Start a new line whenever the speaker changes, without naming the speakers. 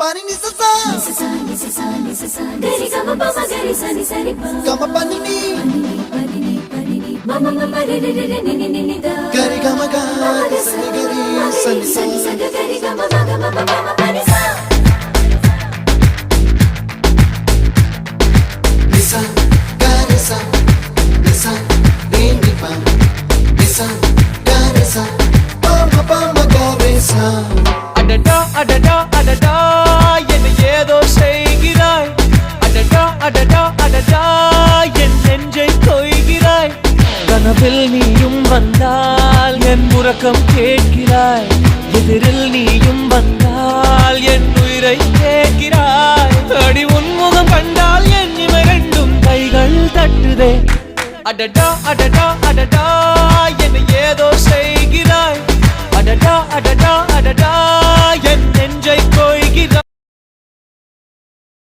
Pani ni sa sa gari gama pa ma gari sa ni sa ri pa gama pani ni mama mama re re re ni ni ni da gari gama ga sa ni gari sa ni sa gari gama ma gama mama pani sa nisa gari sa nisa re ni pa nisa gari sa pa ma gari sa
அடடா அடடா அடடா என்ன ஏதோ செய்கிறாய் அடடா அடடா அடடா என் நெஞ்சை கொய்கிறாய் கனவில் நீயும் வந்தால் என் உறக்கம் கேட்கிறாய் எதிரில் நீயும் வந்தால் என் உயிரை கேட்கிறாய் அடி உன்முகம் கண்டால் என் இமை ரெண்டும் கைகள் தட்டுதே அடடா அடடா அடடா என்ன ஏதோ செய்கிறாய் அடடா அடடா அடடா என் நெஞ்சை கொய்கிறாய்